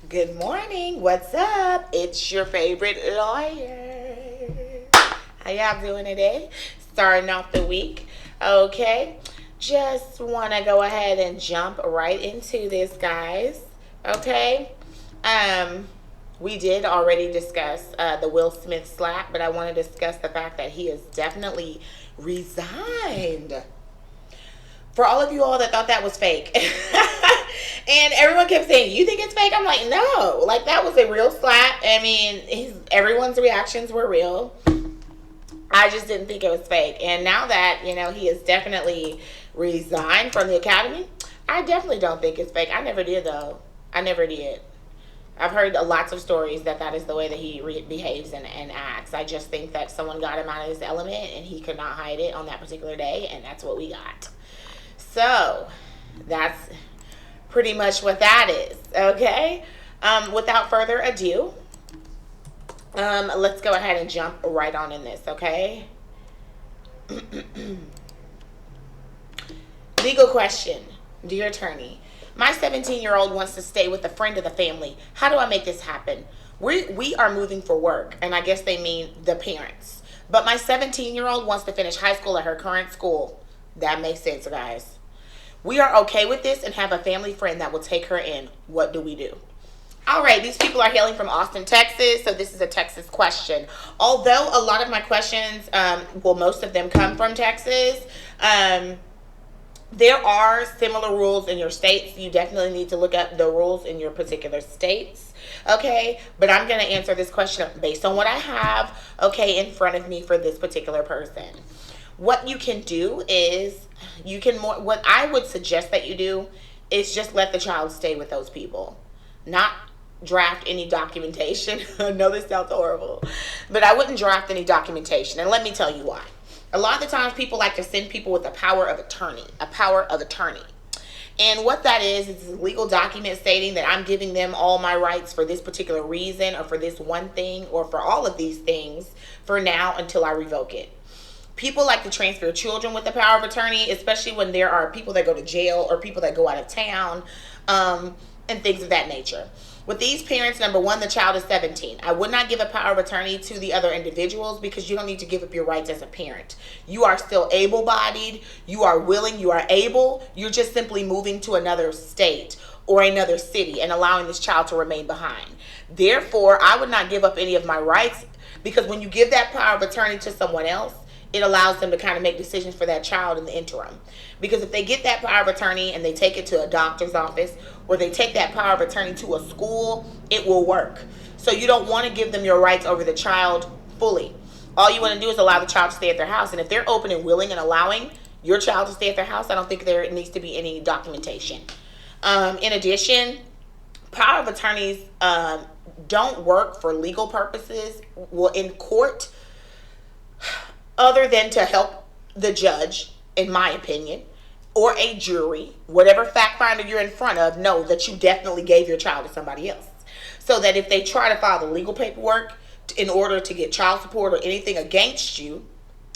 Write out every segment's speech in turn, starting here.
Good morning. What's up? It's your favorite lawyer. How y'all doing today? Starting off the week. Okay. Just want to go ahead and jump right into this, guys. Okay. Um, we did already discuss the Will Smith slap, but I want to discuss the fact that he has definitely resigned. For all of you all that thought that was fake, and everyone kept saying, "You think it's fake?" I'm like, no, like that was a real slap. I mean, everyone's reactions were real. I just didn't think it was fake. And now that he has definitely resigned from the academy, I definitely don't think it's fake. I never did though. I never did. I've heard lots of stories that is the way that he behaves and acts. I just think that someone got him out of his element and he could not hide it on that particular day, and that's what we got. So that's pretty much what that is. Okay. Without further ado, let's go ahead and jump right on in this. Okay. Legal question. Dear attorney, my 17-year-old wants to stay with a friend of the family. How do I make this happen? We are moving for work, and I guess they mean the parents. But my 17-year-old wants to finish high school at her current school. That makes sense, guys. We are okay with this and have a family friend that will take her in. What do we do? All right, these people are hailing from Austin, Texas, so this is a Texas question. Although a lot of my questions, most of them come from Texas, there are similar rules in your states. You definitely need to look up the rules in your particular states, okay? But I'm going to answer this question based on what I have, okay, in front of me for this particular person. What you can do is, what I would suggest that you do is just let the child stay with those people. Not draft any documentation. I know this sounds horrible, but I wouldn't draft any documentation. And let me tell you why. A lot of the times people like to send people with a power of attorney. And what that is a legal document stating that I'm giving them all my rights for this particular reason or for this one thing or for all of these things for now until I revoke it. People like to transfer children with the power of attorney, especially when there are people that go to jail or people that go out of town, and things of that nature. With these parents, number one, the child is 17. I would not give a power of attorney to the other individuals because you don't need to give up your rights as a parent. You are still able-bodied. You are willing. You are able. You're just simply moving to another state or another city and allowing this child to remain behind. Therefore, I would not give up any of my rights because when you give that power of attorney to someone else, it allows them to kind of make decisions for that child in the interim. Because if they get that power of attorney and they take it to a doctor's office or they take that power of attorney to a school, it will work. So you don't want to give them your rights over the child fully. All you want to do is allow the child to stay at their house. And if they're open and willing and allowing your child to stay at their house, I don't think there needs to be any documentation. In addition, power of attorneys don't work for legal purposes. Well, in court, other than to help the judge, in my opinion, or a jury, whatever fact finder you're in front of, know that you definitely gave your child to somebody else. So that if they try to file the legal paperwork in order to get child support or anything against you,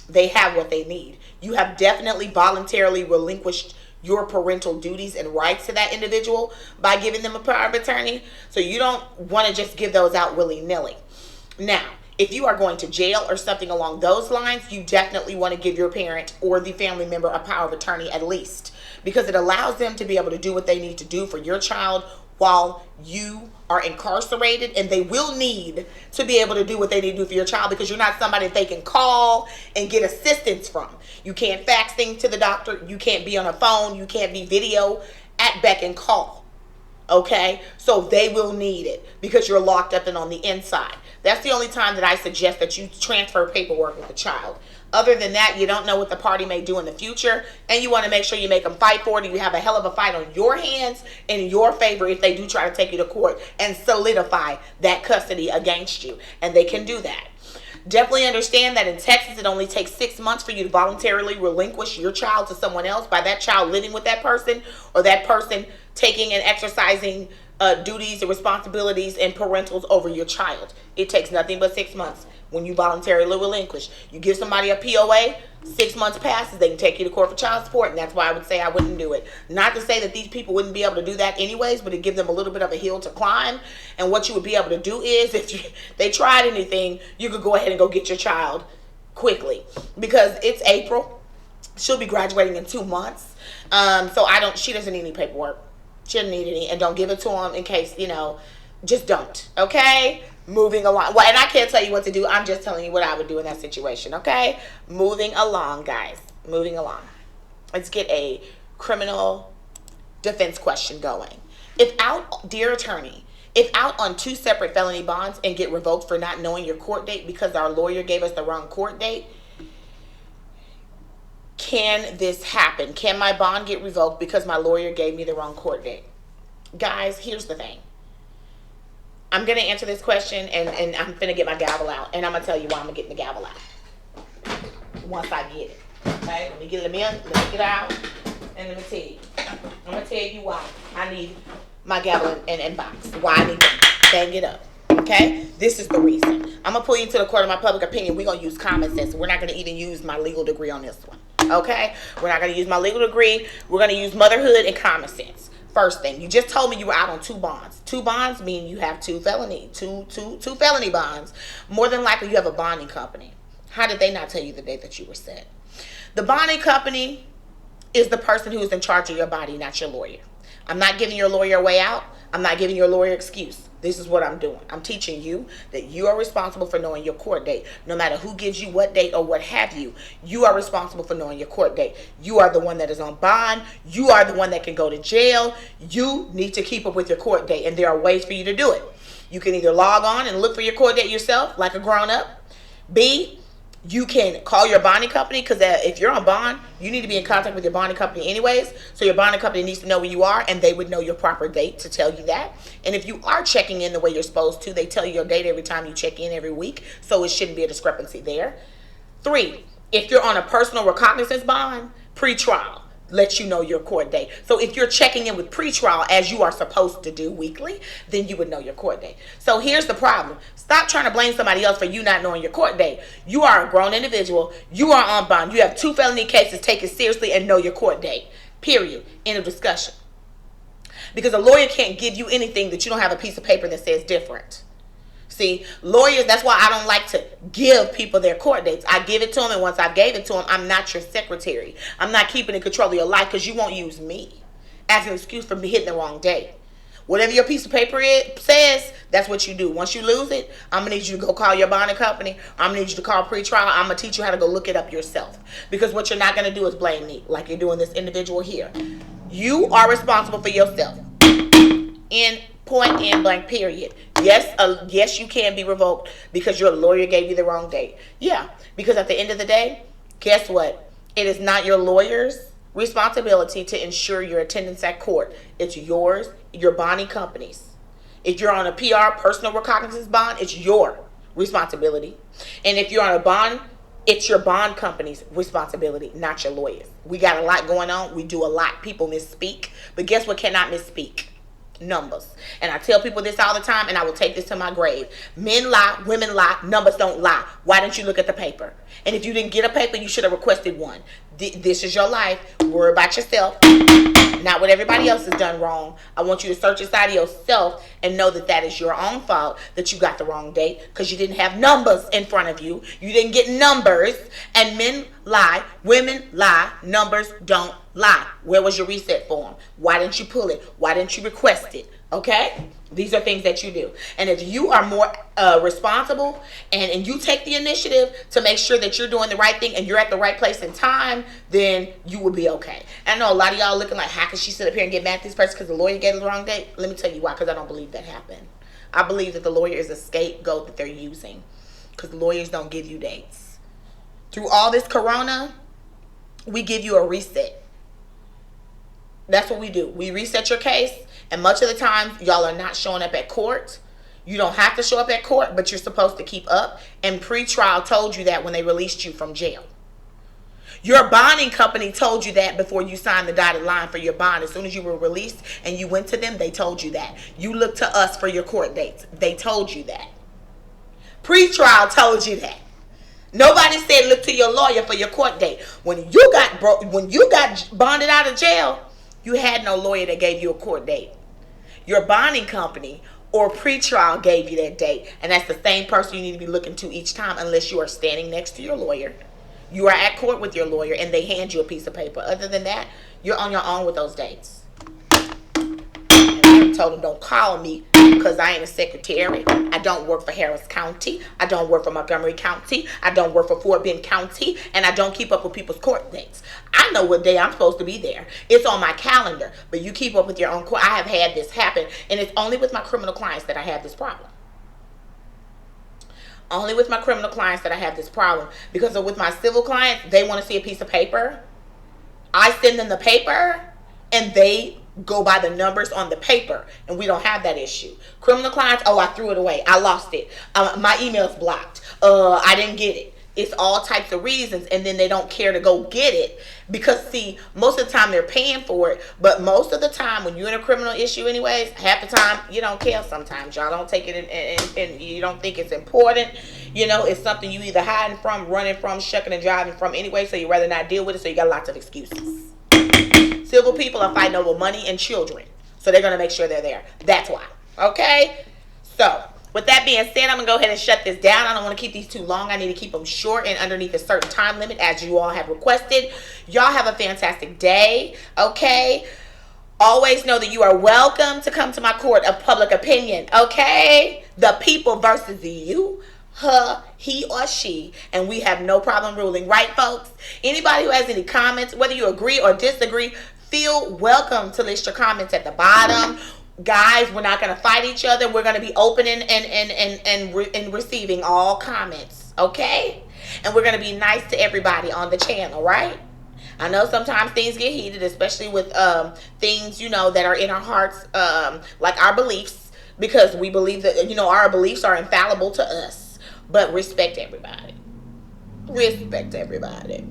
they have what they need. You have definitely voluntarily relinquished your parental duties and rights to that individual by giving them a power of attorney. So you don't want to just give those out willy-nilly. Now, if you are going to jail or something along those lines, you definitely want to give your parent or the family member a power of attorney at least, because it allows them to be able to do what they need to do for your child while you are incarcerated, and they will need to be able to do what they need to do for your child because you're not somebody that they can call and get assistance from. You can't fax things to the doctor. You can't be on a phone. You can't be video at beck and call. Okay? So they will need it because you're locked up and on the inside. That's the only time that I suggest that you transfer paperwork with the child. Other than that, you don't know what the party may do in the future, and you want to make sure you make them fight for it. You have a hell of a fight on your hands in your favor if they do try to take you to court and solidify that custody against you, and they can do that. Definitely understand that in Texas, it only takes 6 months for you to voluntarily relinquish your child to someone else by that child living with that person or that person taking and exercising duties and responsibilities and parentals over your child. It takes nothing but 6 months. When you voluntarily relinquish, you give somebody a POA, 6 months passes, they can take you to court for child support, and that's why I would say I wouldn't do it. Not to say that these people wouldn't be able to do that anyways, but it gives them a little bit of a hill to climb. And what you would be able to do is, if they tried anything, you could go ahead and go get your child quickly, because it's April. She'll be graduating in 2 months. So she doesn't need any paperwork. She doesn't need any, and don't give it to them in case, just don't. Okay? Moving along. Well, and I can't tell you what to do. I'm just telling you what I would do in that situation. Okay? Moving along, guys. Moving along. Let's get a criminal defense question going. Dear attorney, if out on 2 separate felony bonds and get revoked for not knowing your court date because our lawyer gave us the wrong court date, can this happen? Can my bond get revoked because my lawyer gave me the wrong court date? Guys, here's the thing. I'm going to answer this question, and I'm going to get my gavel out, and I'm going to tell you why I'm getting the gavel out once I get it. Okay? Let me get it out, and let me tell you. I'm going to tell you why I need my gavel and box. Why I need to bang it up. Okay? This is the reason. I'm going to pull you into the court of my public opinion. We're going to use common sense. We're not going to even use my legal degree on this one. Okay? We're not going to use my legal degree. We're going to use motherhood and common sense. First thing, you just told me you were out on 2 bonds. 2 bonds mean you have two felony bonds. More than likely, you have a bonding company. How did they not tell you the date that you were set? The bonding company is the person who is in charge of your body, not your lawyer. I'm not giving your lawyer a way out. I'm not giving your lawyer excuse. This is what I'm doing. I'm teaching you that you are responsible for knowing your court date. No matter who gives you what date or what have you, you are responsible for knowing your court date. You are the one that is on bond. You are the one that can go to jail. You need to keep up with your court date, and there are ways for you to do it. You can either log on and look for your court date yourself, like a grown-up. B, you can call your bonding company, because if you're on bond, you need to be in contact with your bonding company anyways. So your bonding company needs to know where you are, and they would know your proper date to tell you that. And if you are checking in the way you're supposed to, they tell you your date every time you check in every week. So it shouldn't be a discrepancy there. 3, if you're on a personal recognizance bond, pre-trial lets you know your court date. So if you're checking in with pre-trial as you are supposed to do weekly, then you would know your court date. So here's the problem. Stop trying to blame somebody else for you not knowing your court date. You are a grown individual. You are on bond. You have 2 felony cases. Take it seriously and know your court date. Period. End of discussion. Because a lawyer can't give you anything that you don't have a piece of paper that says different. See, lawyers, that's why I don't like to give people their court dates. I give it to them, and once I gave it to them, I'm not your secretary. I'm not keeping in control of your life, because you won't use me as an excuse for me hitting the wrong date. Whatever your piece of paper says, that's what you do. Once you lose it, I'm going to need you to go call your bonding company. I'm going to need you to call pre-trial. I'm going to teach you how to go look it up yourself. Because what you're not going to do is blame me like you're doing this individual here. You are responsible for yourself. In point and blank, period. Yes, you can be revoked because your lawyer gave you the wrong date. Yeah, because at the end of the day, guess what? It is not your lawyer's responsibility to ensure your attendance at court. It's yours, your bonding company's. If you're on a PR, personal recognizance bond, it's your responsibility. And if you're on a bond, it's your bond company's responsibility, not your lawyer's. We got a lot going on. We do a lot. People misspeak. But guess what cannot misspeak? Numbers. And I tell people this all the time, and I will take this to my grave. Men lie, women lie, numbers don't lie. Why didn't you look at the paper? And if you didn't get a paper, you should have requested one. This is your life. Worry about yourself, not what everybody else has done wrong. I want you to search inside of yourself and know that that is your own fault, that you got the wrong date because you didn't have numbers in front of you. You didn't get numbers. And men lie, women lie, numbers don't lie. Where was your reset form? Why didn't you pull it? Why didn't you request it? Okay? These are things that you do. And if you are more responsible and you take the initiative to make sure that you're doing the right thing and you're at the right place in time, then you will be okay. And I know a lot of y'all looking like, how can she sit up here and get mad at this person because the lawyer gave her the wrong date? Let me tell you why, because I don't believe that happened. I believe that the lawyer is a scapegoat that they're using because lawyers don't give you dates. Through all this corona, we give you a reset. That's what we do. We reset your case. And much of the time, y'all are not showing up at court. You don't have to show up at court, but you're supposed to keep up. And pre-trial told you that when they released you from jail. Your bonding company told you that before you signed the dotted line for your bond. As soon as you were released and you went to them, they told you that. You looked to us for your court dates. They told you that. Pre-trial told you that. Nobody said look to your lawyer for your court date. When you got bonded out of jail, you had no lawyer that gave you a court date. Your bonding company or pre-trial gave you that date, and that's the same person you need to be looking to each time, unless you are standing next to your lawyer. You are at court with your lawyer and they hand you a piece of paper. Other than that, you're on your own with those dates. And I told them don't call me because I ain't a secretary. I don't work for Harris County. I don't work for Montgomery County. I don't work for Fort Bend County. And I don't keep up with people's court dates. I know what day I'm supposed to be there. It's on my calendar. But you keep up with your own court. I have had this happen. And it's only with my criminal clients that I have this problem. Only with my criminal clients that I have this problem. Because with my civil clients, they want to see a piece of paper. I send them the paper and they go by the numbers on the paper, and we don't have that issue. Criminal clients, oh, I threw it away. I lost it. My email's blocked. I didn't get it. It's all types of reasons, and then they don't care to go get it because, see, most of the time they're paying for it, but most of the time when you're in a criminal issue anyways, half the time you don't care sometimes. Y'all don't take it and you don't think it's important. You know, it's something you either hiding from, running from, shucking and driving from anyway, so you'd rather not deal with it, so you got lots of excuses. Civil people are fighting over money and children, so they're going to make sure they're there. That's why. Okay? So, with that being said, I'm going to go ahead and shut this down. I don't want to keep these too long. I need to keep them short and underneath a certain time limit as you all have requested. Y'all have a fantastic day. Okay? Always know that you are welcome to come to my court of public opinion. Okay? The people versus you. Her, he, or she, and we have no problem ruling. Right, folks? Anybody who has any comments, whether you agree or disagree, feel welcome to list your comments at the bottom. Guys, we're not going to fight each other. We're going to be open and receiving all comments, okay? And we're going to be nice to everybody on the channel, right? I know sometimes things get heated, especially with things, you know, that are in our hearts, like our beliefs, because we believe that, you know, our beliefs are infallible to us. But respect everybody. Respect everybody.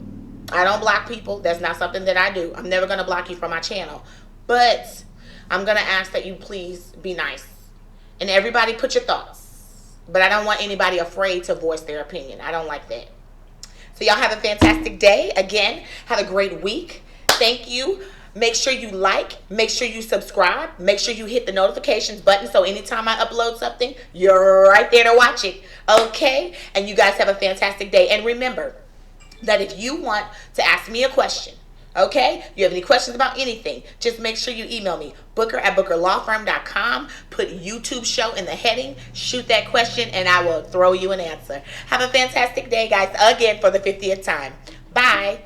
I don't block people. That's not something that I do. I'm never going to block you from my channel. But I'm going to ask that you please be nice. And everybody put your thoughts. But I don't want anybody afraid to voice their opinion. I don't like that. So y'all have a fantastic day. Again, have a great week. Thank you. Make sure you like, make sure you subscribe, make sure you hit the notifications button so anytime I upload something, you're right there to watch it. Okay? And you guys have a fantastic day. And remember that if you want to ask me a question, okay, you have any questions about anything, just make sure you email me, booker@bookerlawfirm.com, put YouTube show in the heading, shoot that question, and I will throw you an answer. Have a fantastic day, guys, again for the 50th time. Bye.